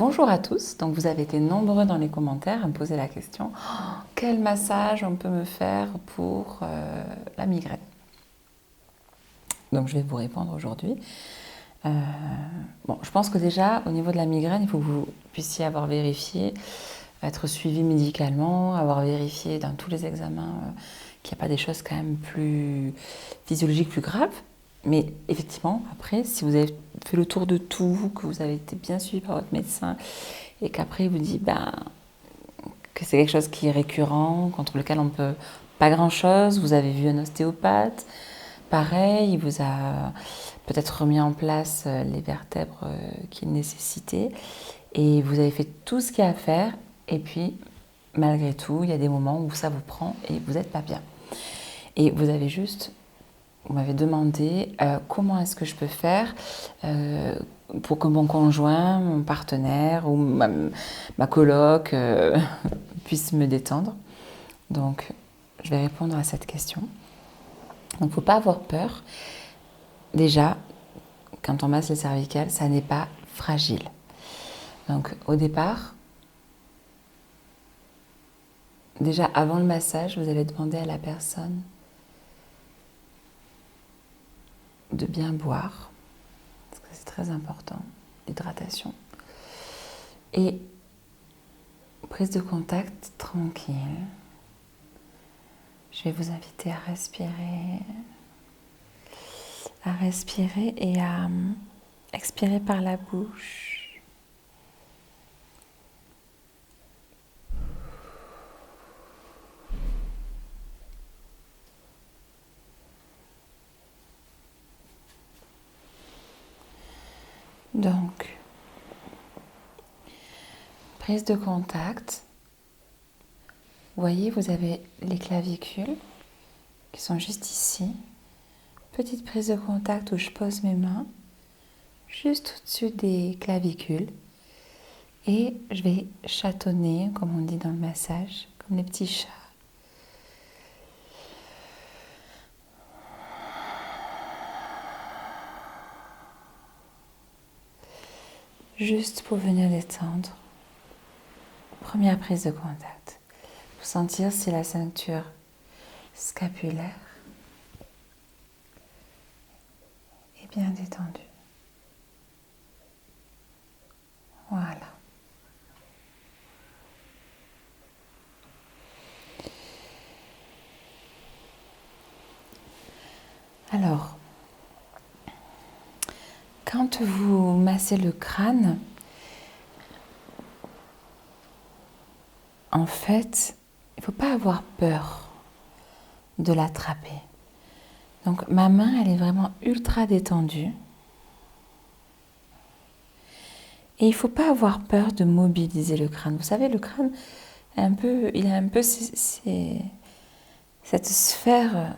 bonjour à tous. Donc vous avez été nombreux dans les commentaires à me poser la question quel massage on peut me faire pour la migraine? Donc je vais vous répondre aujourd'hui. Bon, je pense que déjà au niveau de la migraine, il faut que vous puissiez avoir vérifié, être suivi médicalement, avoir vérifié dans tous les examens qu'il n'y a pas des choses quand même plus physiologiques, plus graves. Mais effectivement, après, si vous avez fait le tour de tout, que vous avez été bien suivi par votre médecin et qu'après il vous dit que c'est quelque chose qui est récurrent, contre lequel on peut pas grand-chose, vous avez vu un ostéopathe, pareil, il vous a peut-être remis en place les vertèbres qu'il nécessitait et vous avez fait tout ce qu'il y a à faire et puis malgré tout, il y a des moments où ça vous prend et vous n'êtes pas bien. Et vous m'avez demandé comment est-ce que je peux faire pour que mon conjoint, mon partenaire ou ma coloc puisse me détendre. Donc, je vais répondre à cette question. Donc, il ne faut pas avoir peur. Déjà, quand on masse les cervicales, ça n'est pas fragile. Donc, au départ, déjà avant le massage, vous allez demander à la personne de bien boire, parce que c'est très important, l'hydratation. Et prise de contact tranquille. Je vais vous inviter à respirer et à expirer par la bouche. Donc, prise de contact. Vous voyez, vous avez les clavicules qui sont juste ici. Petite prise de contact où je pose mes mains juste au-dessus des clavicules. Et je vais chatonner, comme on dit dans le massage, comme les petits chats. Juste pour venir détendre. Première prise de contact. Pour sentir si la ceinture scapulaire est bien détendue. Voilà. Alors, quand vous massez le crâne, en fait, il ne faut pas avoir peur de l'attraper. Donc ma main, elle est vraiment ultra détendue. Et il ne faut pas avoir peur de mobiliser le crâne. Vous savez, le crâne, il a un peu cette sphère,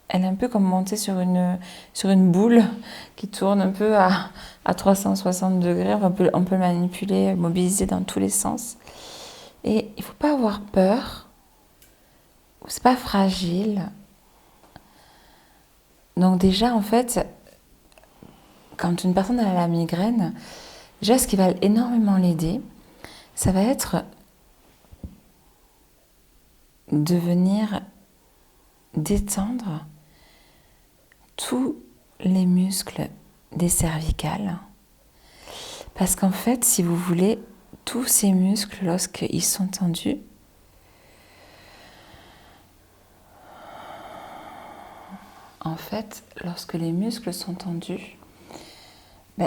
elle est un peu comme montée sur une boule qui tourne un peu à 360 degrés. On peut le manipuler, mobiliser dans tous les sens. Et il ne faut pas avoir peur. C'est pas fragile. Donc déjà, en fait, quand une personne a la migraine, déjà ce qui va énormément l'aider, ça va être de venir détendre tous les muscles des cervicales. Parce qu'en fait, si vous voulez, tous ces muscles, lorsqu'ils sont tendus, en fait, lorsque les muscles sont tendus,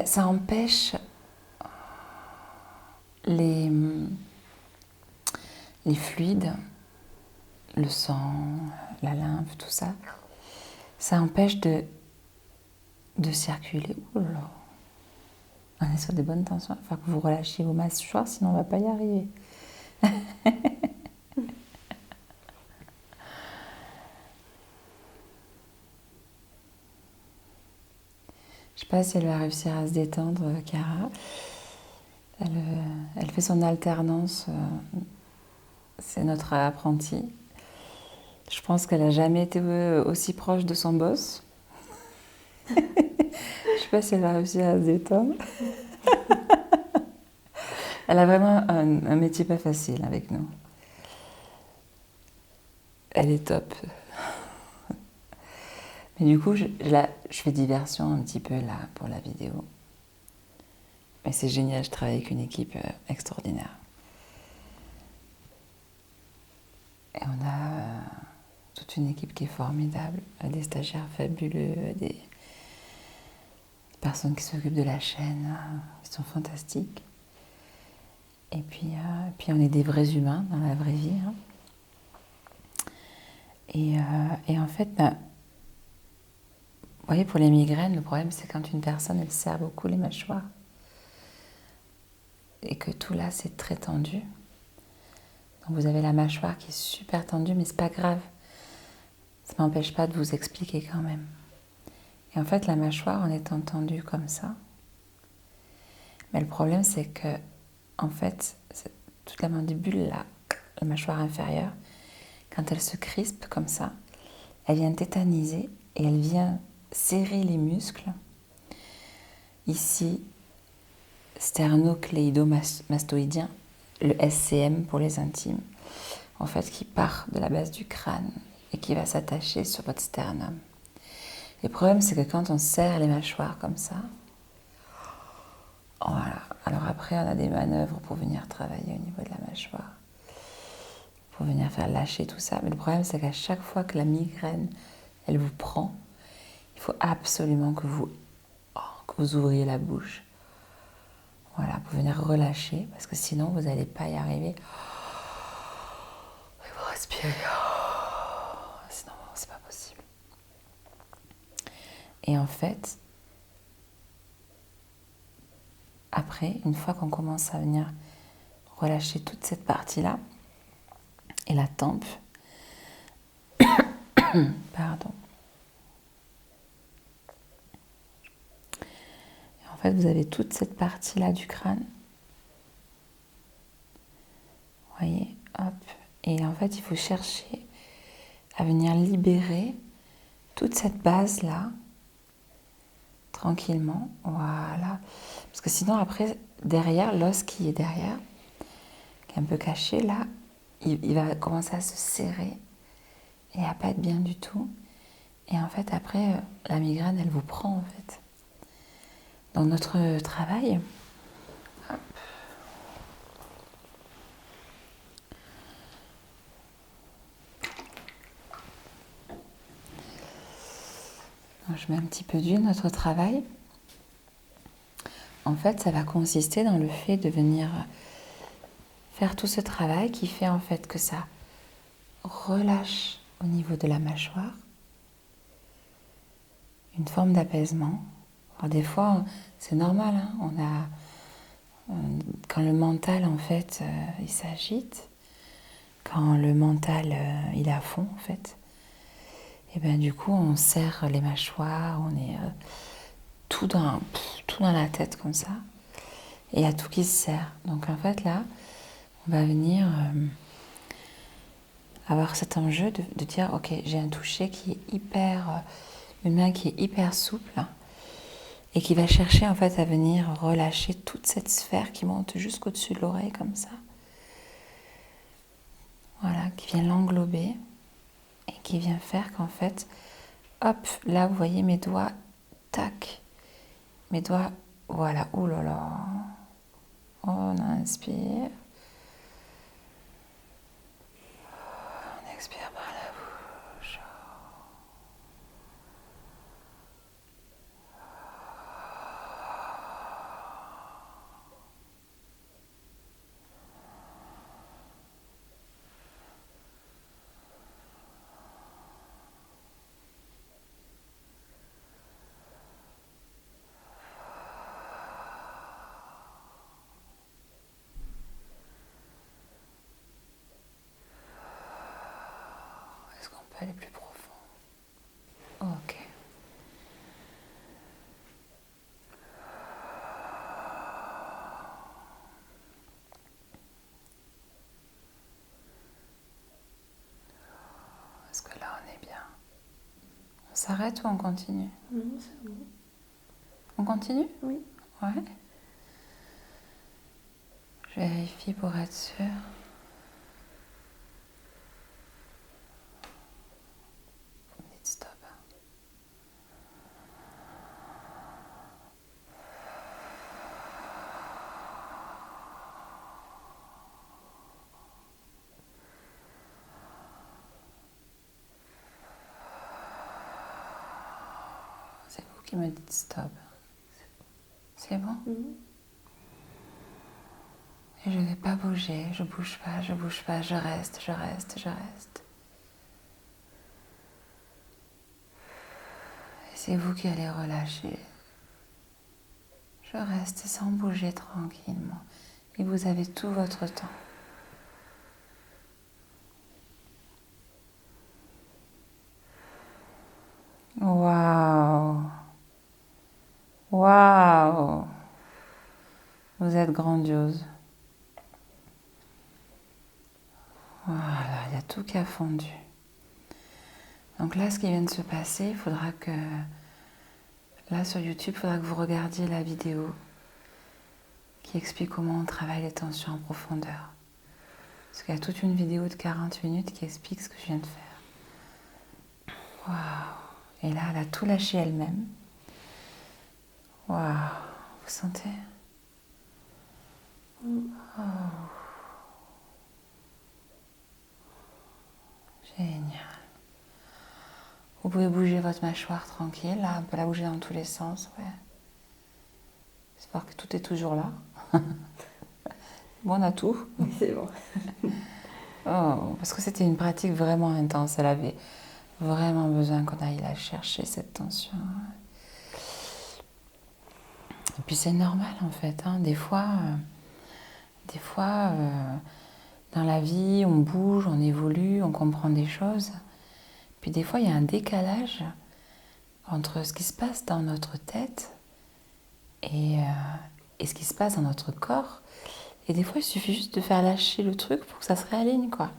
ça empêche les fluides, le sang, la lymphe, tout ça, ça empêche de circuler. Ouh là là. On est sur des bonnes tensions. Il faut que vous relâchiez vos mâchoires, sinon on ne va pas y arriver. Je ne sais pas si elle va réussir à se détendre, Cara. Elle fait son alternance. C'est notre apprentie. Je pense qu'elle n'a jamais été aussi proche de son boss. Je ne sais pas si elle va réussir à se détendre. Elle a vraiment un métier pas facile avec nous. Elle est top. Mais du coup, je fais diversion un petit peu là pour la vidéo. Mais c'est génial, je travaille avec une équipe extraordinaire. Et on a toute une équipe qui est formidable, des stagiaires fabuleux, des personnes qui s'occupent de la chaîne, qui sont fantastiques. Et puis on est des vrais humains dans la vraie vie. Hein. Et en fait, vous voyez, pour les migraines, le problème, c'est quand une personne, elle serre beaucoup les mâchoires et que tout là, c'est très tendu. Donc vous avez la mâchoire qui est super tendue, mais c'est pas grave. Ça ne m'empêche pas de vous expliquer quand même. Et en fait, la mâchoire, en étant tendue comme ça, mais le problème, c'est que, en fait, toute la mandibule, là, la mâchoire inférieure, quand elle se crispe comme ça, elle vient tétaniser et elle vient serrer les muscles. Ici, sternocléido-mastoïdien, le SCM pour les intimes, en fait, qui part de la base du crâne et qui va s'attacher sur votre sternum. Le problème, c'est que quand on serre les mâchoires comme ça, voilà. Alors après, on a des manœuvres pour venir travailler au niveau de la mâchoire, pour venir faire lâcher tout ça. Mais le problème, c'est qu'à chaque fois que la migraine, elle vous prend, il faut absolument que vous ouvriez la bouche. Voilà, pour venir relâcher, parce que sinon, vous n'allez pas y arriver. Et vous respirez. Sinon, c'est pas possible. Et en fait, après, une fois qu'on commence à venir relâcher toute cette partie-là, et la tempe, pardon. Et en fait, vous avez toute cette partie-là du crâne. Vous voyez, hop. Et en fait, il faut chercher à venir libérer toute cette base-là, tranquillement. Voilà. Parce que sinon, après, derrière, l'os qui est derrière, qui est un peu caché, là, il va commencer à se serrer et à pas être bien du tout. Et en fait, après, la migraine, elle vous prend, en fait. Dans notre travail, hop. Je mets un petit peu d'huile, notre travail. En fait, ça va consister dans le fait de venir faire tout ce travail qui fait en fait que ça relâche au niveau de la mâchoire, une forme d'apaisement. Alors des fois, c'est normal, hein, on a, quand le mental en fait, il s'agite, quand le mental il est à fond en fait, et bien du coup on serre les mâchoires, on est tout dans la tête comme ça, et il y a tout qui se serre. Donc en fait là, on va venir avoir cet enjeu de dire ok, j'ai un toucher qui est hyper, une main qui est hyper souple et qui va chercher en fait à venir relâcher toute cette sphère qui monte jusqu'au-dessus de l'oreille comme ça. Voilà, qui vient l'englober et qui vient faire qu'en fait, hop, là vous voyez mes doigts, tac, mes doigts, voilà, oh là là, on inspire, on expire par la bouche. Est-ce qu'on peut aller plus profond? Ok. Est-ce que là on est bien? On s'arrête ou on continue? Non, c'est bon. On continue? Oui. Ouais. Je vérifie pour être sûre. Dites stop. C'est vous qui me dites stop. C'est bon? Et je ne vais pas bouger, je bouge pas, je reste, je reste, je reste. Et c'est vous qui allez relâcher. Je reste sans bouger tranquillement. Et vous avez tout votre temps. Waouh! Waouh! Vous êtes grandiose. Voilà, il y a tout qui a fondu. Donc là, ce qui vient de se passer, il faudra que... Là, sur YouTube, il faudra que vous regardiez la vidéo qui explique comment on travaille les tensions en profondeur. Parce qu'il y a toute une vidéo de 40 minutes qui explique ce que je viens de faire. Waouh! Et là, elle a tout lâché elle-même. Waouh! Vous sentez? Oh. Génial. Vous pouvez bouger votre mâchoire tranquille, là, on peut la bouger dans tous les sens, ouais. J'espère que tout est toujours là. Bon, on a tout. Oui, c'est bon. Oh, parce que c'était une pratique vraiment intense, elle avait vraiment besoin qu'on aille la chercher, cette tension. Et puis c'est normal en fait, hein. Des fois, dans la vie, on bouge, on évolue, on comprend des choses. Puis des fois, il y a un décalage entre ce qui se passe dans notre tête et ce qui se passe dans notre corps. Et des fois, il suffit juste de faire lâcher le truc pour que ça se réaligne, quoi.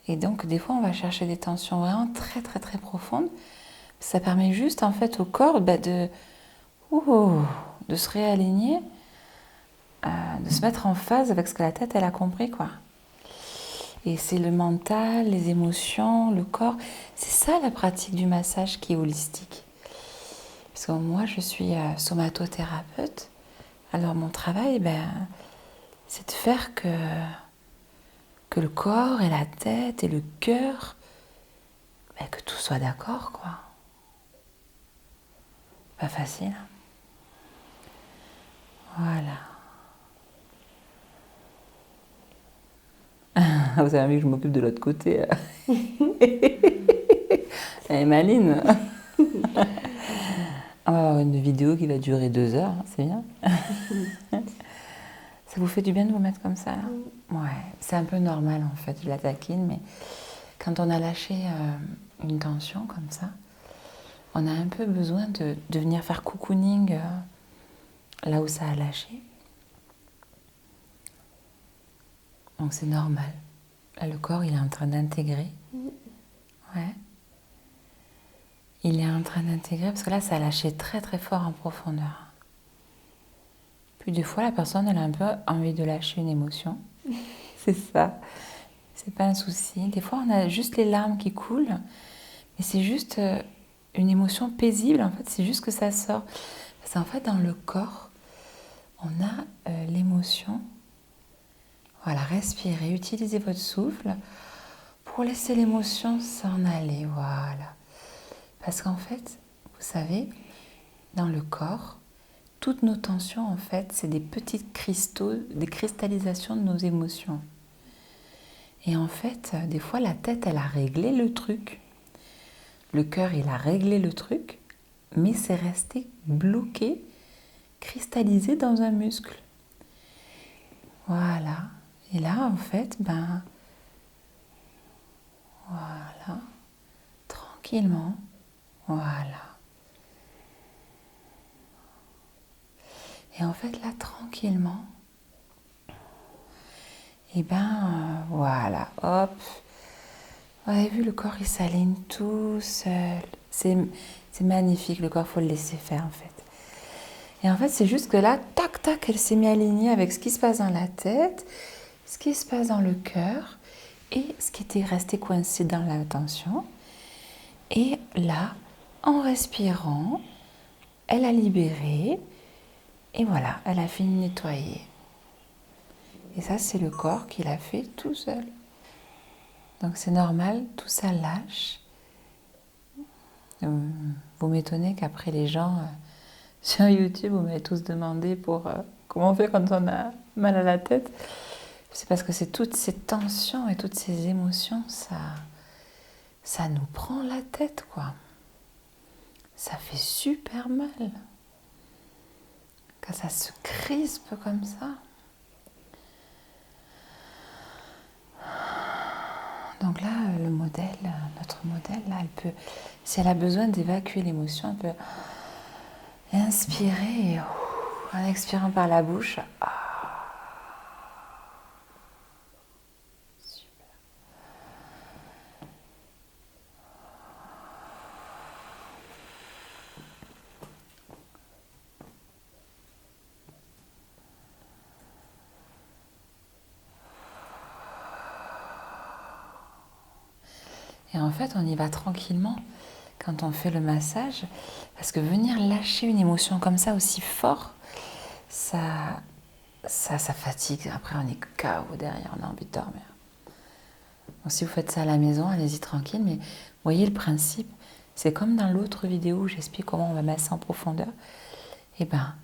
Et donc, des fois, on va chercher des tensions vraiment très, très, très profondes. Ça permet juste, en fait, au corps de se réaligner, de se mettre en phase avec ce que la tête, elle a compris, quoi. Et c'est le mental, les émotions, le corps. C'est ça la pratique du massage qui est holistique. Parce que moi, je suis somatothérapeute. Alors mon travail, c'est de faire que le corps et la tête et le cœur, que tout soit d'accord, quoi. Pas facile. Voilà. Vous avez envie que je m'occupe de l'autre côté. Elle est maline. On va avoir une vidéo qui va durer 2 heures, hein, c'est bien. Ça vous fait du bien de vous mettre comme ça, là? Ouais, c'est un peu normal en fait, je la taquine, mais quand on a lâché une tension comme ça, on a un peu besoin de venir faire cocooning là où ça a lâché. Donc c'est normal. Là, le corps, il est en train d'intégrer. Ouais. Il est en train d'intégrer parce que là, ça a lâché très très fort en profondeur. Puis des fois, la personne, elle a un peu envie de lâcher une émotion. C'est ça. C'est pas un souci. Des fois, on a juste les larmes qui coulent, mais c'est juste une émotion paisible. En fait, c'est juste que ça sort. Parce qu'en fait, dans le corps, on a l'émotion. Voilà, respirez, utilisez votre souffle pour laisser l'émotion s'en aller. Voilà. Parce qu'en fait, vous savez, dans le corps, toutes nos tensions, en fait, c'est des petits cristaux, des cristallisations de nos émotions. Et en fait, des fois, la tête, elle a réglé le truc. Le cœur, il a réglé le truc, mais c'est resté bloqué, cristallisé dans un muscle. Voilà. Et là, en fait, voilà, tranquillement, voilà. Et en fait, là, tranquillement, et voilà, hop. Vous avez vu, le corps, il s'aligne tout seul. C'est magnifique, le corps, il faut le laisser faire, en fait. Et en fait, c'est juste que là, tac, tac, elle s'est mise alignée avec ce qui se passe dans la tête, ce qui se passe dans le cœur et ce qui était resté coincé dans la tension. Et là, en respirant, elle a libéré et voilà, elle a fini de nettoyer. Et ça, c'est le corps qui l'a fait tout seul. Donc c'est normal, tout ça lâche. Vous m'étonnez qu'après les gens sur YouTube, vous m'avez tous demandé pour comment on fait quand on a mal à la tête. C'est parce que c'est toutes ces tensions et toutes ces émotions, ça nous prend la tête, quoi. Ça fait super mal. Quand ça se crispe comme ça. Donc là, le modèle, notre modèle, là, elle peut, si elle a besoin d'évacuer l'émotion, elle peut inspirer et en expirant par la bouche. Super. Et en fait, on y va tranquillement quand on fait le massage, parce que venir lâcher une émotion comme ça aussi fort, ça fatigue. Après, on est KO derrière, on a envie de dormir. Donc, si vous faites ça à la maison, allez-y tranquille, mais voyez le principe. C'est comme dans l'autre vidéo où j'explique comment on va masser en profondeur. Eh ben,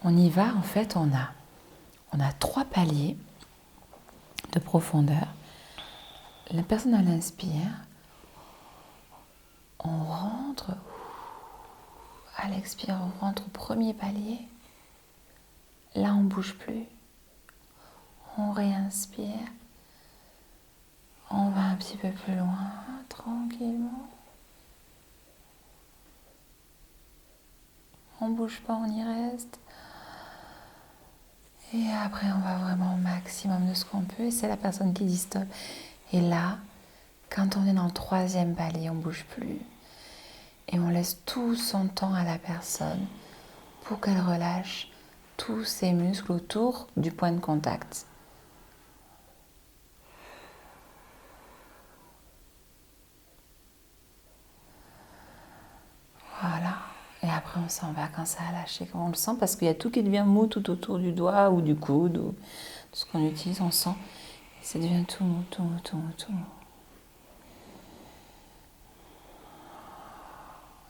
on y va, en fait, on a 3 paliers de profondeur. La personne, elle inspire. On rentre. À l'expire, on rentre au premier palier. Là, on ne bouge plus. On réinspire. On va un petit peu plus loin, tranquillement. On ne bouge pas, on y reste. Et après, on va vraiment au maximum de ce qu'on peut. Et c'est la personne qui dit stop. Et là, quand on est dans le 3e palier, on ne bouge plus. Et on laisse tout son temps à la personne pour qu'elle relâche tous ses muscles autour du point de contact. Voilà. Et après, on s'en va quand ça a lâché, quand on le sent, parce qu'il y a tout qui devient mou tout autour du doigt ou du coude, ou tout ce qu'on utilise, on sent. Et ça devient tout mou, tout mou, tout mou, tout mou.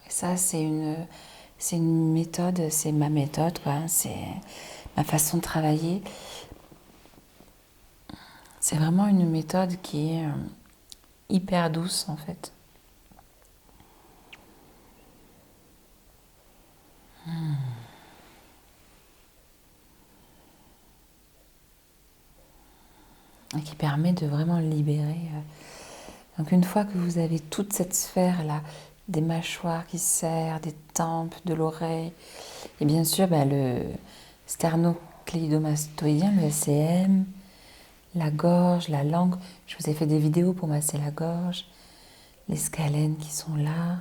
Et ça, c'est une méthode, c'est ma méthode, quoi. C'est ma façon de travailler. C'est vraiment une méthode qui est hyper douce, en fait. Et qui permet de vraiment libérer. Donc une fois que vous avez toute cette sphère-là, des mâchoires qui serrent, des tempes, de l'oreille, et bien sûr le sternocléidomastoïdien, le SCM, la gorge, la langue. Je vous ai fait des vidéos pour masser la gorge, les scalènes qui sont là.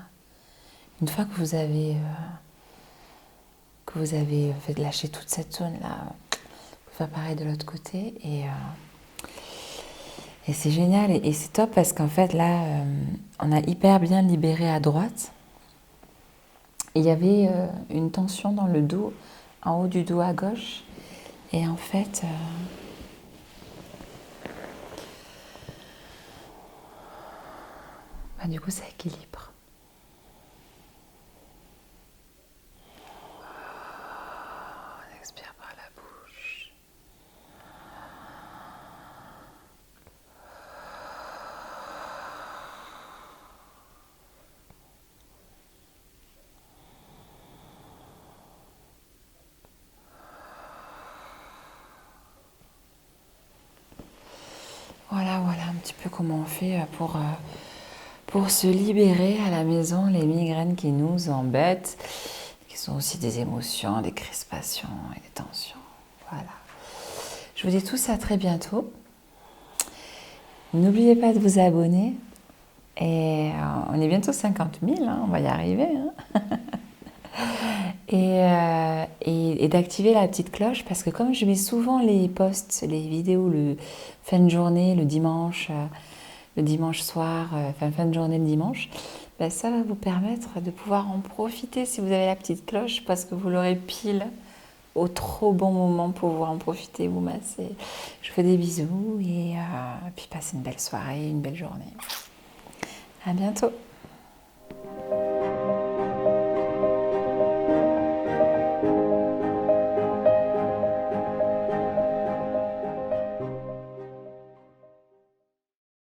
Une fois que vous avez fait lâcher toute cette zone-là, vous faire pareil de l'autre côté et c'est génial et c'est top parce qu'en fait là, on a hyper bien libéré à droite. Il y avait une tension dans le dos, en haut du dos à gauche. Et en fait, du coup, ça équilibre. On expire par la bouche. Voilà un petit peu comment on fait pour se libérer à la maison les migraines qui nous embêtent, qui sont aussi des émotions, des crispations et des tensions. Voilà. Je vous dis tous à très bientôt. N'oubliez pas de vous abonner. Et on est bientôt 50 000, hein, on va y arriver. Hein. et d'activer la petite cloche parce que comme je mets souvent les posts, les vidéos, le fin de journée, le dimanche soir, fin de journée le dimanche, ben ça va vous permettre de pouvoir en profiter si vous avez la petite cloche parce que vous l'aurez pile au trop bon moment pour pouvoir en profiter, vous masser. Je vous fais des bisous et puis passez une belle soirée, une belle journée. À bientôt.